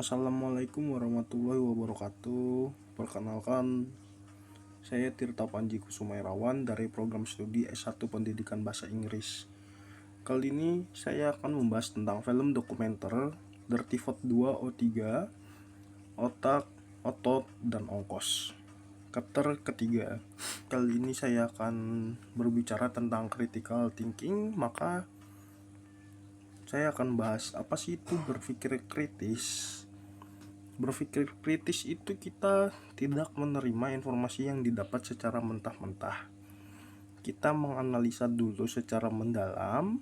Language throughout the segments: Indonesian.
Assalamualaikum warahmatullahi wabarakatuh. Perkenalkan, saya Tirta Panji Kusumairawan dari program studi S1 Pendidikan Bahasa Inggris. Kali ini saya akan membahas tentang film dokumenter Dirty Vote 2 O3, Otak, Otot, dan Ongkos. Chapter ketiga. Kali ini saya akan berbicara tentang critical thinking, maka saya akan bahas apa sih itu berpikir kritis. Berpikir kritis itu kita tidak menerima informasi yang didapat secara mentah-mentah. Kita menganalisa dulu secara mendalam,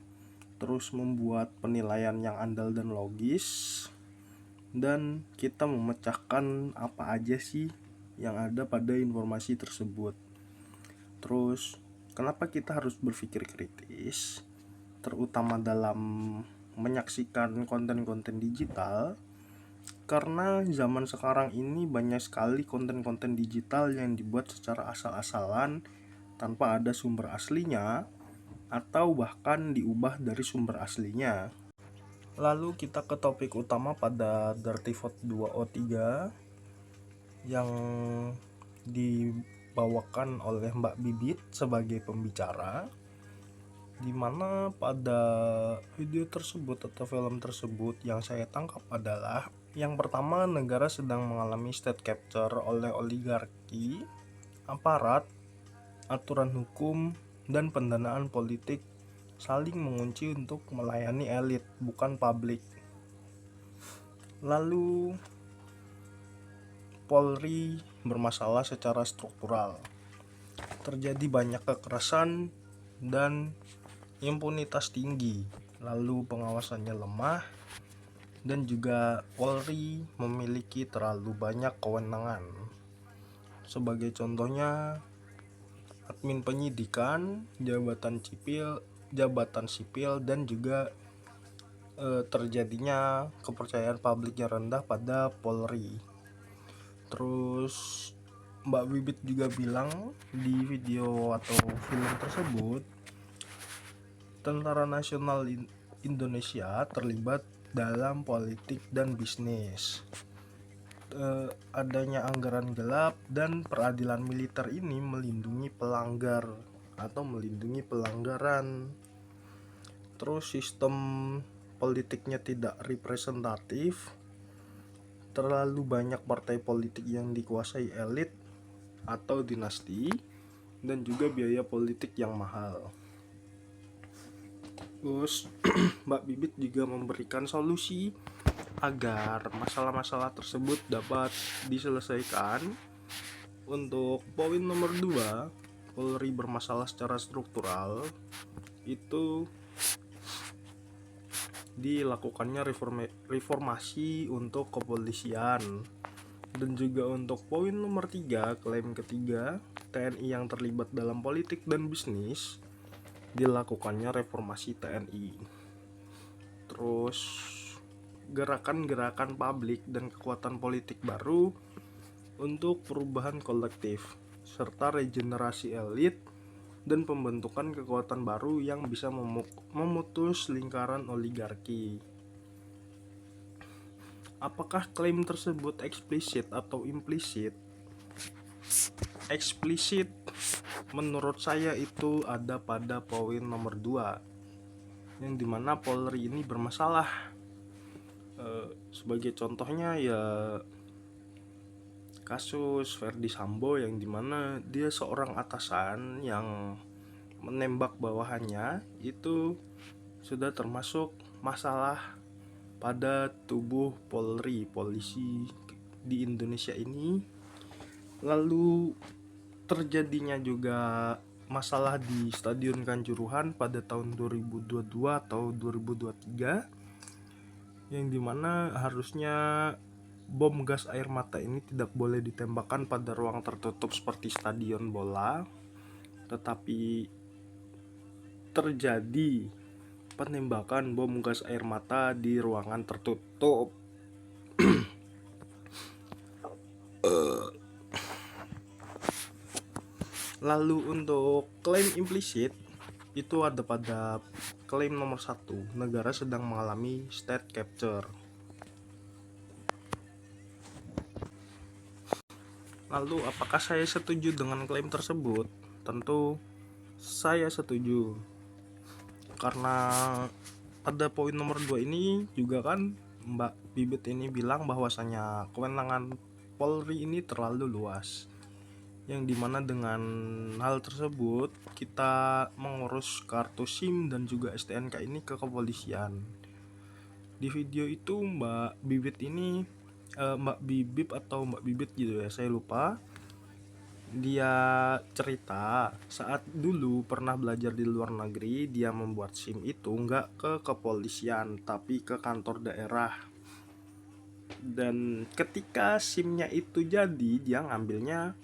terus membuat penilaian yang andal dan logis, dan kita memecahkan apa aja sih yang ada pada informasi tersebut. Terus, kenapa kita harus berpikir kritis, terutama dalam menyaksikan konten-konten digital? Karena zaman sekarang ini banyak sekali konten-konten digital yang dibuat secara asal-asalan tanpa ada sumber aslinya atau bahkan diubah dari sumber aslinya. Lalu kita ke topik utama pada Dirty Vote 2 O3 yang dibawakan oleh Mbak Bibit sebagai pembicara, di mana pada video tersebut atau film tersebut yang saya tangkap adalah yang pertama, negara sedang mengalami state capture oleh oligarki, aparat, aturan hukum, dan pendanaan politik saling mengunci untuk melayani elit, bukan publik. Lalu, Polri bermasalah secara struktural. Terjadi banyak kekerasan dan impunitas tinggi, lalu pengawasannya lemah, dan juga Polri memiliki terlalu banyak kewenangan. Sebagai contohnya, admin penyidikan, jabatan sipil, dan juga terjadinya kepercayaan publiknya rendah pada Polri. Terus Mbak Bibit juga bilang di video atau film tersebut, Tentara Nasional Indonesia terlibat dalam politik dan bisnis. Adanya anggaran gelap dan peradilan militer ini melindungi pelanggar atau melindungi pelanggaran. Terus sistem politiknya tidak representatif, terlalu banyak partai politik yang dikuasai elit atau dinasti, dan juga biaya politik yang mahal. Terus Mbak Bibit juga memberikan solusi agar masalah-masalah tersebut dapat diselesaikan. Untuk poin nomor 2, Polri bermasalah secara struktural, itu dilakukannya reformasi untuk kepolisian. Dan juga untuk poin nomor 3, klaim ketiga, TNI yang terlibat dalam politik dan bisnis, dilakukannya reformasi TNI. Terus gerakan-gerakan publik dan kekuatan politik baru untuk perubahan kolektif, serta regenerasi elit dan pembentukan kekuatan baru yang bisa memutus lingkaran oligarki. Apakah klaim tersebut eksplisit atau implisit? Eksplisit menurut saya itu ada pada poin nomor 2, yang dimana Polri ini bermasalah. Sebagai contohnya ya kasus Verdi Sambo, yang dimana dia seorang atasan yang menembak bawahannya, itu sudah termasuk masalah pada tubuh polisi di Indonesia ini. Lalu terjadinya juga masalah di Stadion Kanjuruhan pada tahun 2022 atau 2023, yang dimana harusnya bom gas air mata ini tidak boleh ditembakkan pada ruang tertutup seperti stadion bola, tetapi terjadi penembakan bom gas air mata di ruangan tertutup. Lalu untuk klaim implisit itu ada pada klaim nomor 1, negara sedang mengalami state capture. Lalu apakah saya setuju dengan klaim tersebut? Tentu saya setuju, karena pada poin nomor 2 ini juga kan Mbak Bibit ini bilang bahwasanya kewenangan Polri ini terlalu luas, yang dimana dengan hal tersebut kita mengurus kartu SIM dan juga STNK ini ke kepolisian. Di video itu Mbak Bibip atau Mbak Bibit gitu ya, saya lupa, dia cerita saat dulu pernah belajar di luar negeri, dia membuat SIM itu nggak ke kepolisian tapi ke kantor daerah. Dan ketika SIM-nya itu jadi, dia ngambilnya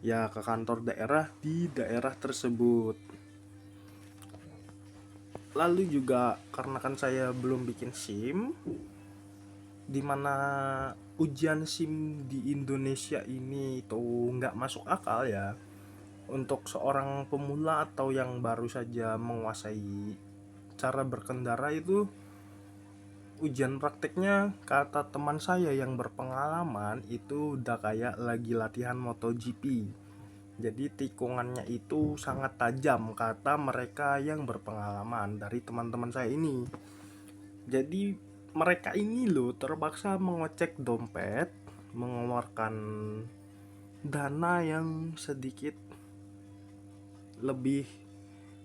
ya ke kantor daerah di daerah tersebut. Lalu juga karena kan saya belum bikin SIM, dimana ujian SIM di Indonesia ini tuh nggak masuk akal ya untuk seorang pemula atau yang baru saja menguasai cara berkendara. Itu ujian prakteknya kata teman saya yang berpengalaman itu udah kayak lagi latihan MotoGP. Jadi tikungannya itu sangat tajam kata mereka yang berpengalaman dari teman-teman saya ini. Jadi mereka ini loh terpaksa mengocek dompet, mengeluarkan dana yang sedikit lebih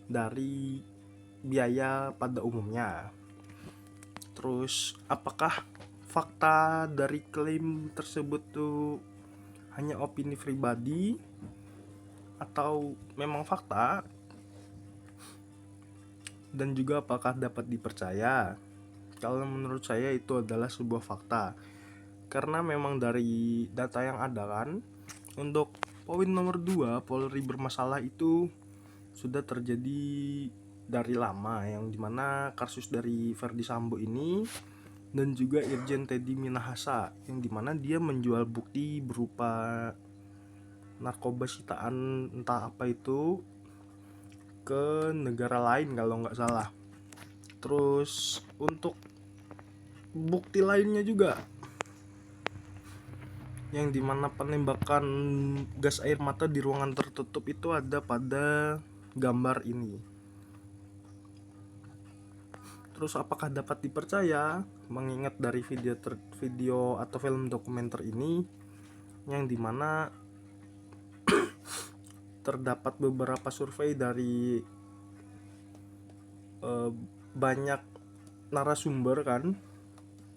dari biaya pada umumnya. Terus apakah fakta dari klaim tersebut tuh hanya opini pribadi atau memang fakta, dan juga apakah dapat dipercaya? Kalau menurut saya itu adalah sebuah fakta, karena memang dari data yang ada kan, untuk poin nomor 2 Polri bermasalah itu sudah terjadi dari lama, yang dimana kasus dari Verdi Sambo ini dan juga Irjen Teddy Minahasa, yang dimana dia menjual bukti berupa narkoba sitaan entah apa itu ke negara lain kalau nggak salah. Terus untuk bukti lainnya juga, yang dimana penembakan gas air mata di ruangan tertutup itu ada pada gambar ini. Terus apakah dapat dipercaya? Mengingat dari video atau film dokumenter ini, yang dimana terdapat beberapa survei dari banyak narasumber kan,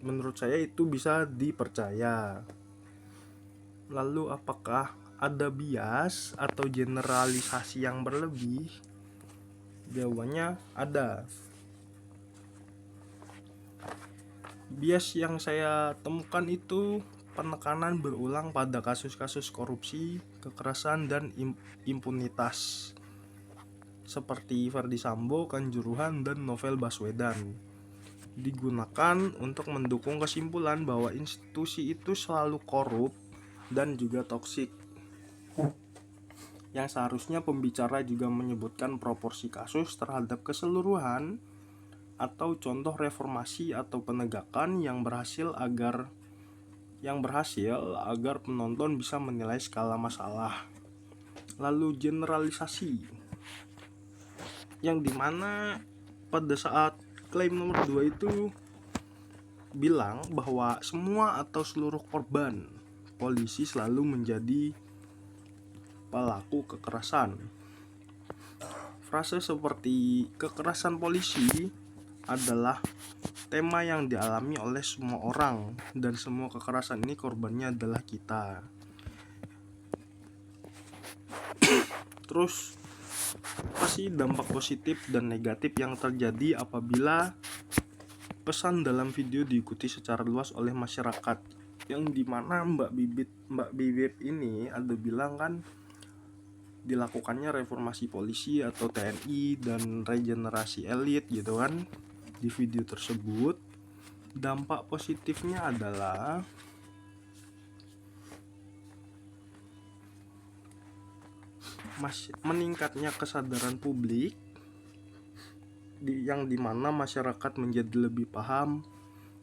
menurut saya itu bisa dipercaya. Lalu apakah ada bias atau generalisasi yang berlebih? Jawabannya ada. Bias yang saya temukan itu penekanan berulang pada kasus-kasus korupsi, kekerasan, dan impunitas seperti Verdi Sambo, Kanjuruhan, dan Novel Baswedan, digunakan untuk mendukung kesimpulan bahwa institusi itu selalu korup dan juga toksik. Yang seharusnya pembicara juga menyebutkan proporsi kasus terhadap keseluruhan atau contoh reformasi atau penegakan yang berhasil agar penonton bisa menilai skala masalah. Lalu generalisasi, yang dimana pada saat klaim nomor 2 itu bilang bahwa semua atau seluruh korban polisi selalu menjadi pelaku kekerasan. Frase seperti kekerasan polisi adalah tema yang dialami oleh semua orang, dan semua kekerasan ini korbannya adalah kita. Terus apa sih dampak positif dan negatif yang terjadi apabila pesan dalam video diikuti secara luas oleh masyarakat? Yang dimana Mbak Bibip ini ada bilang kan dilakukannya reformasi polisi atau TNI dan regenerasi elit gitu kan. Di video tersebut dampak positifnya adalah meningkatnya kesadaran publik, yang dimana masyarakat menjadi lebih paham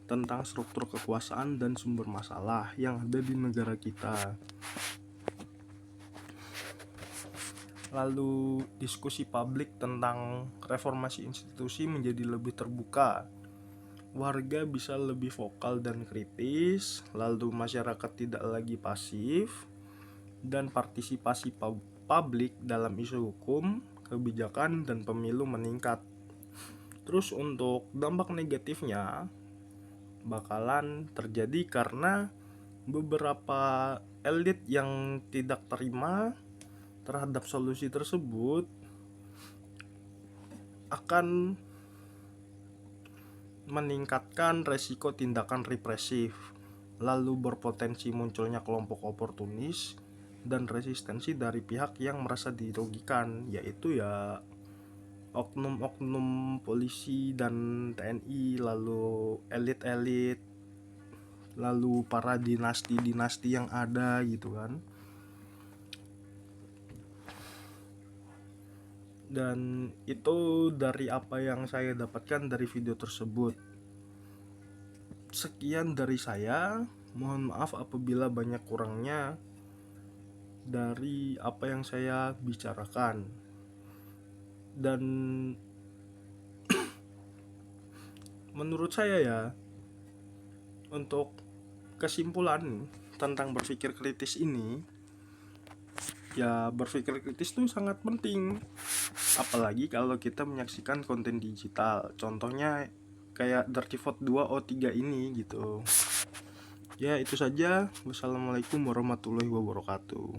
tentang struktur kekuasaan dan sumber masalah yang ada di negara kita. Lalu diskusi publik tentang reformasi institusi menjadi lebih terbuka. Warga bisa lebih vokal dan kritis, lalu masyarakat tidak lagi pasif, dan partisipasi publik dalam isu hukum, kebijakan, dan pemilu meningkat. Terus untuk dampak negatifnya bakalan terjadi karena beberapa elit yang tidak terima terhadap solusi tersebut akan meningkatkan resiko tindakan represif, lalu berpotensi munculnya kelompok oportunis dan resistensi dari pihak yang merasa dirugikan, yaitu ya oknum-oknum polisi dan TNI, lalu elit-elit, lalu para dinasti-dinasti yang ada gitu kan. Dan itu dari apa yang saya dapatkan dari video tersebut. Sekian dari saya, mohon maaf apabila banyak kurangnya dari apa yang saya bicarakan. Dan menurut saya ya, untuk kesimpulan tentang berpikir kritis ini, ya berpikir kritis itu sangat penting, apalagi kalau kita menyaksikan konten digital, contohnya kayak Dirty Vote 2 O3 ini gitu. Ya itu saja. Wassalamualaikum warahmatullahi wabarakatuh.